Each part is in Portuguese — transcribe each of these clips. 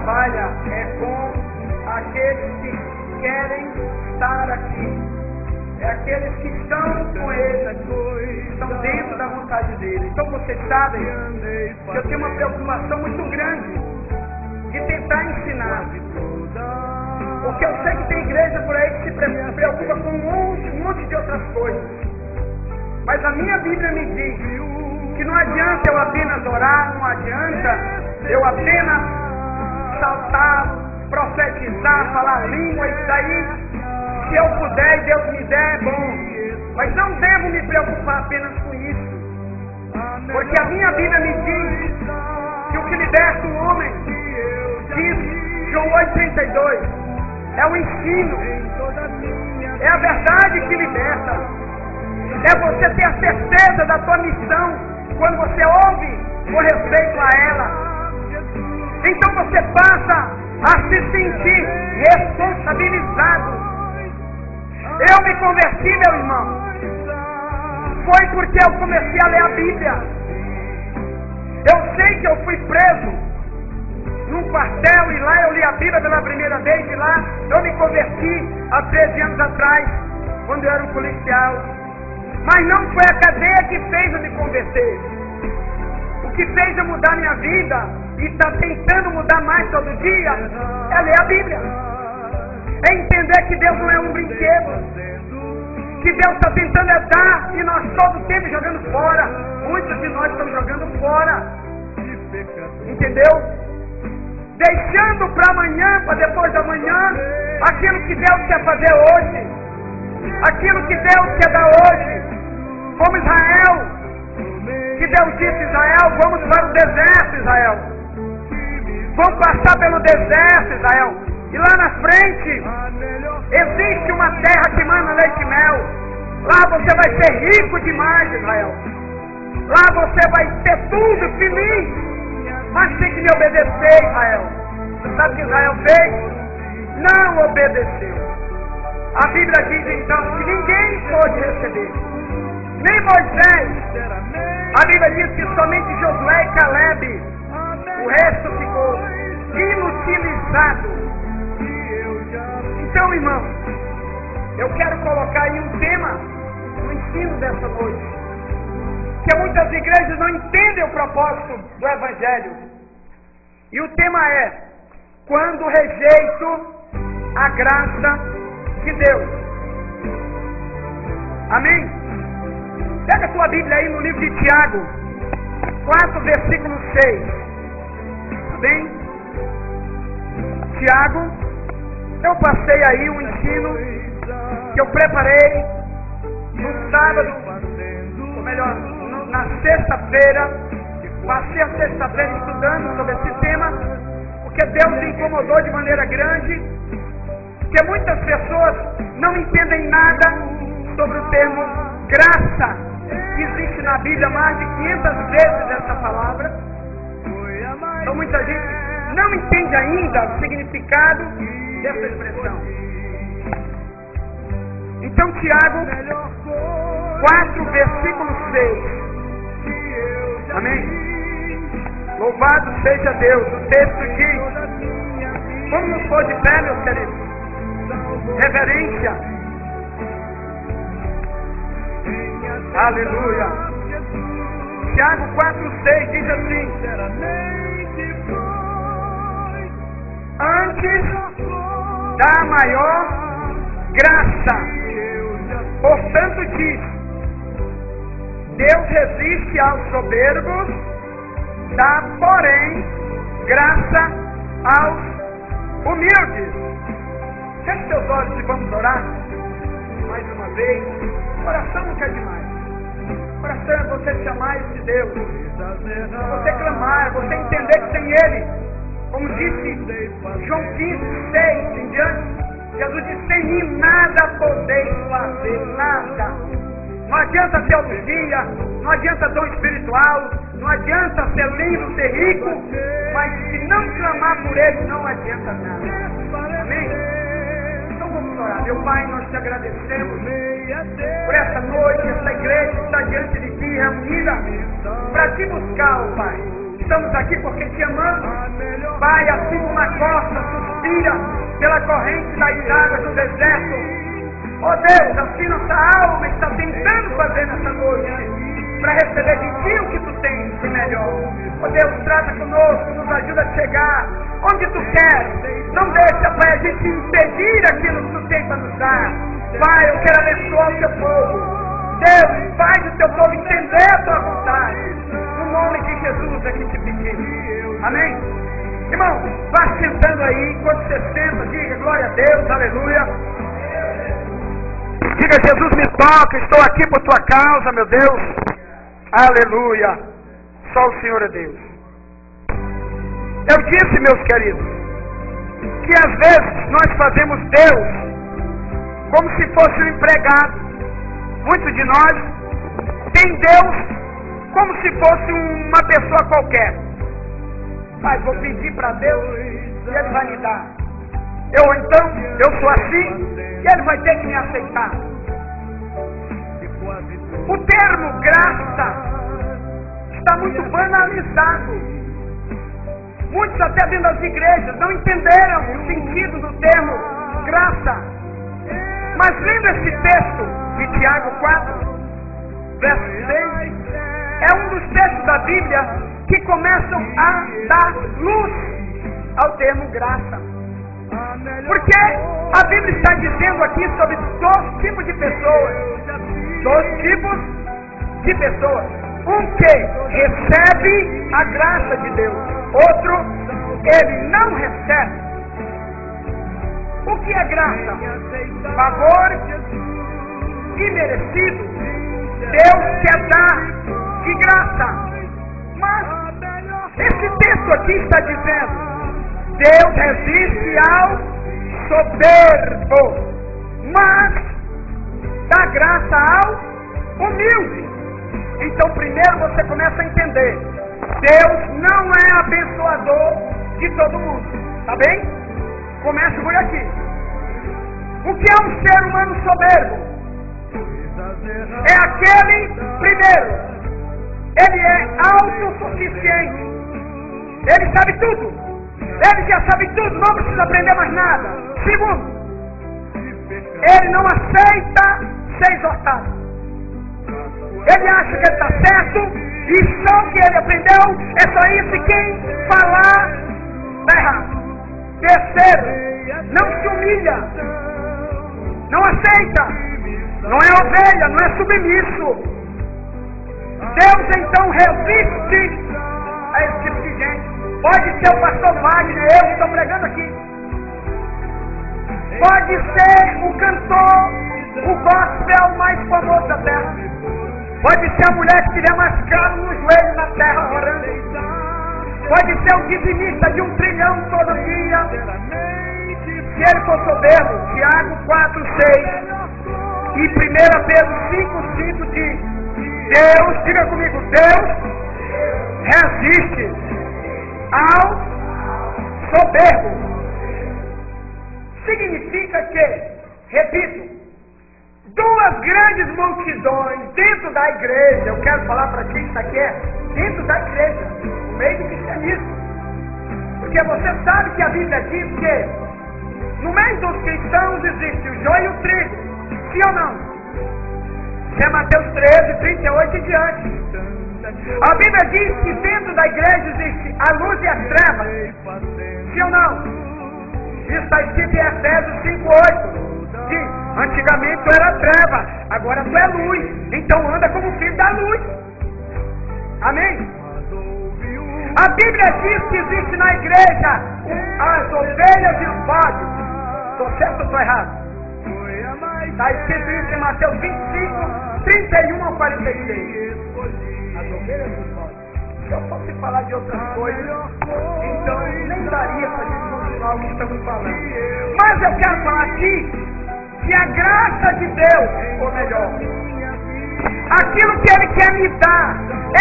trabalha é com aqueles que querem estar aqui. É aqueles que estão com Ele, que estão dentro da vontade dele. Então vocês sabem que eu tenho uma preocupação muito grande de tentar ensinar. Porque eu sei que tem igreja por aí que se preocupa com um monte de outras coisas. Mas a minha Bíblia me diz que não adianta eu apenas orar, não adianta eu apenas saltar, profetizar, falar língua, isso aí, se eu puder e Deus me der, é bom. Mas não devo me preocupar apenas com isso. Porque a minha Bíblia me diz que o que liberta o homem, diz João 8,32, é o ensino, é a verdade que liberta. É você ter a certeza da tua missão quando você ouve com respeito a ela. Então você passa a se sentir responsabilizado. Eu me converti, meu irmão, foi porque eu comecei a ler a Bíblia. Eu sei que eu fui preso num quartel e lá eu li a Bíblia pela primeira vez e lá eu me converti há 13 anos atrás, quando eu era um policial. Mas não foi a cadeia que fez eu me converter. O que fez eu mudar minha vida e está tentando mudar mais todo dia é ler a Bíblia. É entender que Deus não é um brinquedo, que Deus está tentando dar e nós todo o tempo jogando fora. Muitos de nós estamos jogando fora. Entendeu? Deixando para amanhã, para depois da manhã, aquilo que Deus quer fazer hoje. Aquilo que Deus quer dar hoje. Como Israel, que Deus disse a Israel, vamos para o deserto, Israel. Vamos passar pelo deserto, Israel. E lá na frente, existe uma terra que mana leite e mel. Lá você vai ser rico demais, Israel. Lá você vai ter tudo feliz. Mas tem que me obedecer, Israel. Sabe o que Israel fez? Não obedeceu. A Bíblia diz então que ninguém pôde receber. Nem Moisés. A Bíblia diz que somente Josué e Caleb. O resto ficou inutilizado. Então, irmão, eu quero colocar aí um tema no ensino dessa noite. Que muitas igrejas não entendem o propósito do Evangelho. E o tema é: quando rejeito a graça de Deus. Amém? Pega a tua Bíblia aí no livro de Tiago 4, versículo 6. Amém? Tiago, eu passei aí um ensino que eu preparei no sábado, ou melhor, na sexta-feira. Passei a sexta-feira estudando sobre esse tema, porque Deus me incomodou de maneira grande, porque muitas pessoas não entendem nada sobre o termo graça, que existe na Bíblia mais de 500 vezes essa palavra. Então muita gente não entende ainda o significado dessa expressão. Então Tiago 4, versículo 6. Amém? Louvado seja Deus. O texto diz: vamos nos pôr de pé, meus queridos. Reverência. Aleluia. Tiago 4,6 diz assim: antes da maior graça, portanto diz, Deus resiste aos soberbos, dá, porém, graça aos humildes. Feche seus olhos e vamos orar mais uma vez. Oração nunca é demais. Oração é você chamar esse Deus, você clamar, você entender que tem Ele. Como disse João 15, 6 em diante, Jesus disse: sem mim nada podeis fazer, nada. Não adianta teologia, não adianta dom espiritual, não adianta ser lindo, ser rico, mas se não clamar por Ele, não adianta nada. Amém? Então vamos orar. Meu Pai, nós te agradecemos por essa noite, essa igreja está diante de ti, reunida, para te buscar, ó Pai. estamos aqui porque te amamos. Pai, assim como a costa suspira pela corrente das águas do deserto, ó Deus, assim nossa alma está tentando fazer nessa noite, para receber de ti o que tu tens de melhor. Ó Deus, trata conosco, nos ajuda a chegar onde tu queres. Não deixa, Pai, a gente impedir aquilo que tu tem para nos dar. Pai, eu quero abençoar o teu povo. Deus, faz o teu povo entender a tua vontade. No nome de Jesus é que te pedimos. Amém? Irmão, vá sentando aí. Enquanto você senta, diga glória a Deus, aleluia. Diga, Jesus me toca, estou aqui por tua causa, meu Deus. Aleluia. Só o Senhor é Deus. Eu disse, meus queridos, que às vezes nós fazemos Deus como se fosse um empregado. Muitos de nós têm Deus como se fosse uma pessoa qualquer. Mas vou pedir para Deus e Ele vai me dar. Eu sou assim e Ele vai ter que me aceitar. O termo graça está muito banalizado. Muitos até dentro das igrejas não entenderam o sentido do termo graça. Mas lembra esse texto de Tiago 4, verso 6? É um dos textos da Bíblia que começam a dar luz ao termo graça. Porque a Bíblia está dizendo aqui sobre dois tipos de pessoas. Dois tipos de pessoas. Um que recebe a graça de Deus. Outro, ele não recebe. O que é graça? Favor imerecido. Deus quer dar de graça. Mas esse texto aqui está dizendo: Deus resiste ao soberbo, mas dá graça ao humilde. Então primeiro você começa a entender: Deus não é abençoador de todo mundo. Tá bem? Começa por aqui. O que é um ser humano soberbo? É aquele, primeiro, ele é autossuficiente. Ele sabe tudo. Ele já sabe tudo, não precisa aprender mais nada. Segundo, ele não aceita ser exortado. Ele acha que ele está certo e só o que ele aprendeu é só isso, e quem falar está errado. Terceiro, não se humilha, não aceita, não é ovelha, não é submisso. Deus então resiste a esse tipo de gente. Pode ser o pastor Wagner, eu que estou pregando aqui. Pode ser o cantor, o gospel mais famoso da terra. Pode ser a mulher que tiver mais caro no joelho na terra orando. Pode ser o dizimista de 1 trilhão todo dia. Se ele for soberbo, Tiago 4, 6 e 1 Pedro 5, 5 diz: Deus, diga comigo, Deus resiste ao soberbo. Significa que, repito, duas grandes multidões dentro da igreja. Eu quero falar para ti que isso aqui é dentro da igreja, no meio do cristianismo. Porque você sabe que a Bíblia diz que no meio dos cristãos existe o joio e o trigo. Sim ou não? Isso é Mateus 13, 38 e diante. A Bíblia diz que dentro da igreja existe a luz e as trevas. Sim ou não? Isso está escrito em Efésios 5, 8. Diz: antigamente tu era treva, agora tu é luz. Então anda como filho da luz. Amém? A Bíblia diz que existe na igreja as ovelhas e os bodes. Estou certo ou estou errado? Está escrito isso em Mateus 25, 31 ao 46. As ovelhas e os bodes. Se eu fosse falar de outras coisas, então nem daria para gente continuar o que estamos falando. Mas eu quero falar aqui que a graça de Deus, ou melhor, aquilo que Ele quer me dar,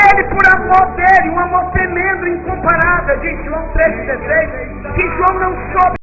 Ele por amor dele, um amor tremendo, incomparável, diz João 3,16, que João não soube